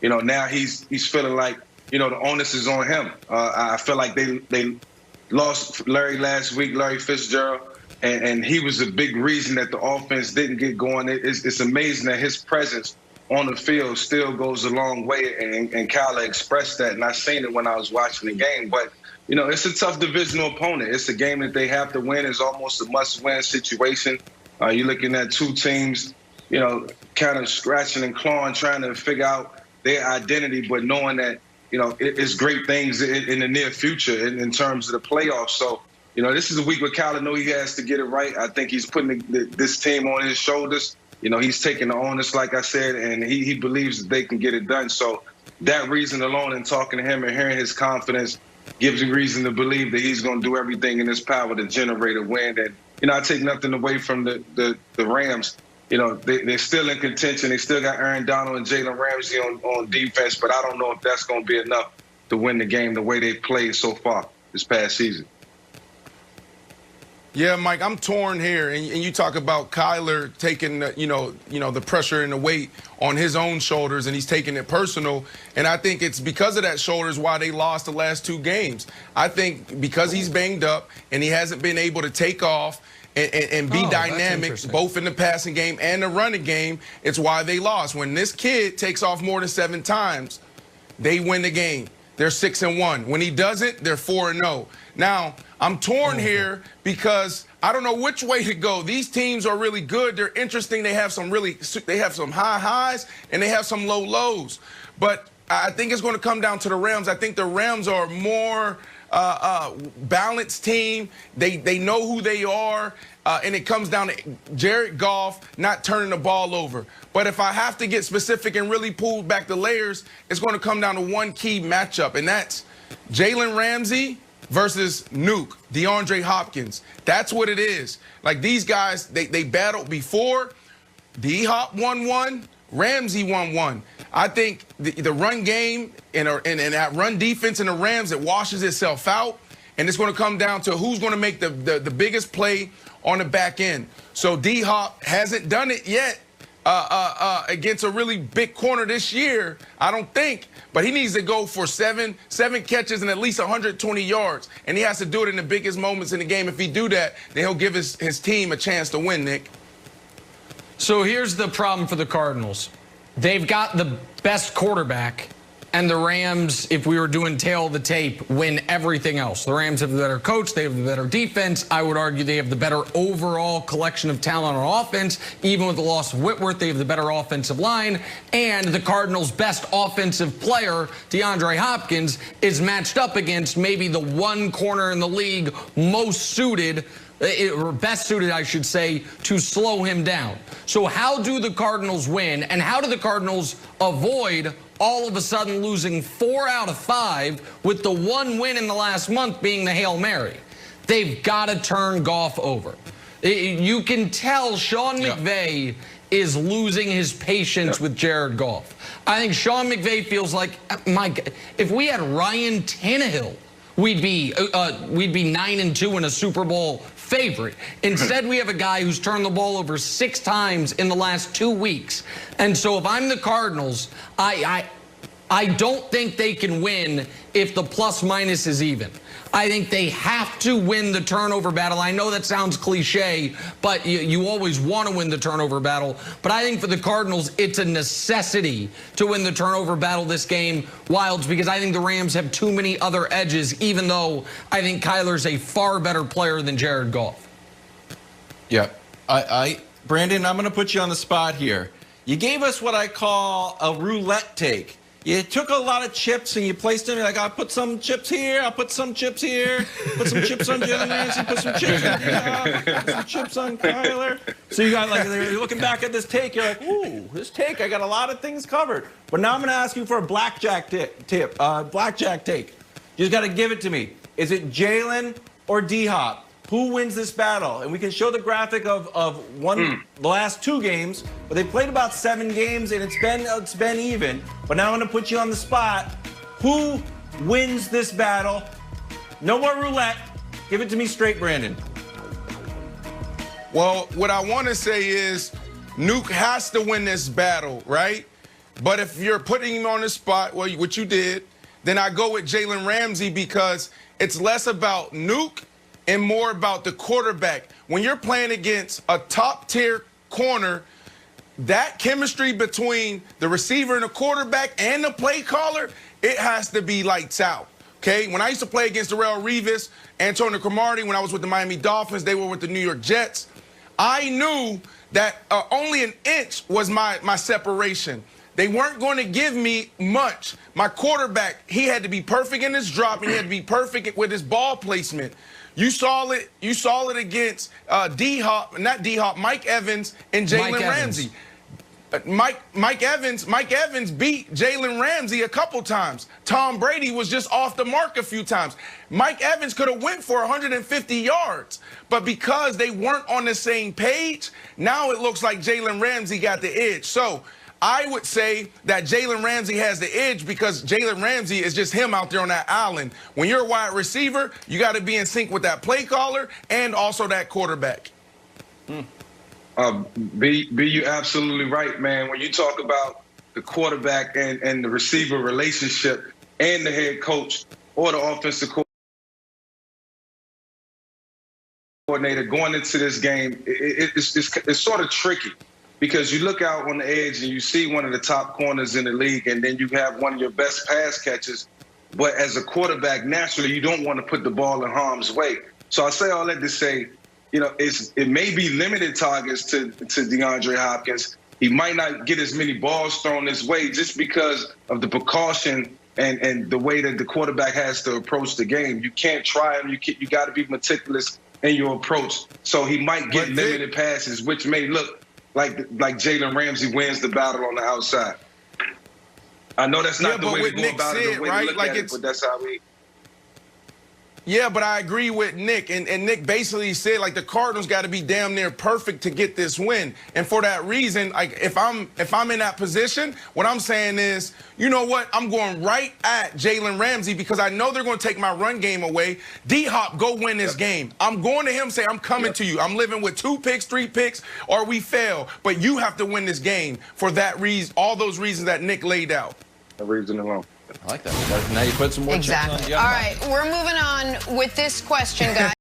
now he's feeling like, the onus is on him. I feel like they lost Larry last week, Larry Fitzgerald, and he was a big reason that the offense didn't get going. It's amazing that his presence on the field still goes a long way, and Kyler expressed that, and I seen it when I was watching the game. But, it's a tough divisional opponent. It's a game that they have to win. It's almost a must-win situation. You're looking at two teams, kind of scratching and clawing, trying to figure out their identity, but knowing that, it's great things in the near future in terms of the playoffs. So, this is a week where Kyler knows he has to get it right. I think he's putting this team on his shoulders. He's taking the onus, like I said, and he believes that they can get it done. So that reason alone, and talking to him and hearing his confidence, gives me reason to believe that he's going to do everything in his power to generate a win. And, I take nothing away from the Rams. They're still in contention. They still got Aaron Donald and Jalen Ramsey on defense, but I don't know if that's going to be enough to win the game the way they played so far this past season. Yeah, Mike, I'm torn here, and you talk about Kyler taking the pressure and the weight on his own shoulders, and he's taking it personal. And I think it's because of that shoulders why they lost the last two games. I think because he's banged up and he hasn't been able to take off and be dynamic, both in the passing game and the running game, it's why they lost. When this kid takes off more than 7 times, they win the game. They're 6-1. When he doesn't, they're 4-0. Now, I'm torn here because I don't know which way to go. These teams are really good. They're interesting. They have some high highs and they have some low lows. But I think it's going to come down to the Rams. I think the Rams are a more balanced team. They know who they are. And it comes down to Jared Goff not turning the ball over. But if I have to get specific and really pull back the layers, it's going to come down to one key matchup, and that's Jalen Ramsey versus Nuke, DeAndre Hopkins. That's what it is. Like, these guys, they battled before. D-Hop won one, Ramsey won one. I think the run game and that run defense in the Rams, it washes itself out, and it's going to come down to who's going to make the biggest play on the back end. So D-Hop hasn't done it yet against a really big corner this year, I don't think. But he needs to go for seven catches and at least 120 yards. And he has to do it in the biggest moments in the game. If he do that, then he'll give his team a chance to win, Nick. So here's the problem for the Cardinals. They've got the best quarterback, and the Rams, if we were doing tail of the tape, win everything else. The Rams have the better coach. They have the better defense. I would argue they have the better overall collection of talent on offense. Even with the loss of Whitworth, they have the better offensive line. And the Cardinals' best offensive player, DeAndre Hopkins, is matched up against maybe the one corner in the league most suited, or best suited, I should say, to slow him down. So how do the Cardinals win, and how do the Cardinals avoid all of a sudden losing 4 out of 5 with the one win in the last month being the Hail Mary? They've got to turn Goff over. You can tell Sean McVay is losing his patience with Jared Goff. I think Sean McVay feels like, my God, if we had Ryan Tannehill, we'd be 9-2 and a Super Bowl favorite. Instead, we have a guy who's turned the ball over 6 times in the last 2 weeks. And so if I'm the Cardinals, I don't think they can win if the plus-minus is even. I think they have to win the turnover battle. I know that sounds cliche, but you always want to win the turnover battle. But I think for the Cardinals, it's a necessity to win the turnover battle this game, Wilds, because I think the Rams have too many other edges, even though I think Kyler's a far better player than Jared Goff. Yeah. Brandon, I'm going to put you on the spot here. You gave us what I call a roulette take. You took a lot of chips and you placed them. You're like, I'll put some chips here. I'll put some chips here. Put some chips on Jalen Ramsey. Put some chips on D-Hop. Put some chips on Kyler. So you got, like, you're looking back at this take. You're like, ooh, this take, I got a lot of things covered. But now I'm going to ask you for a blackjack blackjack take. You just got to give it to me. Is it Jalen or D-Hop? Who wins this battle? And we can show the graphic of the last 2 games, but they played about 7 games and it's been even. But now I'm going to put you on the spot. Who wins this battle? No more roulette. Give it to me straight, Brandon. Well, what I want to say is Nuke has to win this battle, right? But if you're putting him on the spot, well, what you did, then I go with Jalen Ramsey because it's less about Nuke and more about the quarterback. When you're playing against a top-tier corner, that chemistry between the receiver and the quarterback and the play caller, it has to be lights out. Okay, when I used to play against Darrelle Revis, Antonio Cromartie, when I was with the Miami Dolphins, they were with the New York Jets. I knew that only an inch was my separation. They weren't going to give me much. My quarterback, he had to be perfect in his drop, and he had to be perfect with his ball placement. You saw it. You saw it against Mike Evans and Jalen Ramsey. Mike Evans beat Jalen Ramsey a couple times. Tom Brady was just off the mark a few times. Mike Evans could have went for 150 yards, but because they weren't on the same page, now it looks like Jalen Ramsey got the edge. So I would say that Jalen Ramsey has the edge because Jalen Ramsey is just him out there on that island. When you're a wide receiver, you got to be in sync with that play caller and also that quarterback. You're absolutely right, man. When you talk about the quarterback and the receiver relationship and the head coach or the offensive coordinator going into this game, it's sort of tricky because you look out on the edge and you see one of the top corners in the league, and then you have one of your best pass catchers. But as a quarterback, naturally, you don't want to put the ball in harm's way. So I say all that to say, you know, it may be limited targets to DeAndre Hopkins. He might not get as many balls thrown his way just because of the precaution and the way that the quarterback has to approach the game. You can't try him. You got to be meticulous in your approach. So he might get limited passes, which may look like Jalen Ramsey wins the battle on the outside. I know that's not the way to go about it, the way to look at it, but that's how we. Yeah, but I agree with Nick, and Nick basically said like the Cardinals got to be damn near perfect to get this win, and for that reason, like if I'm in that position, what I'm saying is, you know what, I'm going right at Jalen Ramsey because I know they're going to take my run game away. D-Hop, go win this game. I'm going to him, say I'm coming to you. I'm living with 2 picks, 3 picks, or we fail, but you have to win this game for that reason, all those reasons that Nick laid out. A reason alone. I like that. Now you put some more chips on. All right, we're moving on with this question, guys.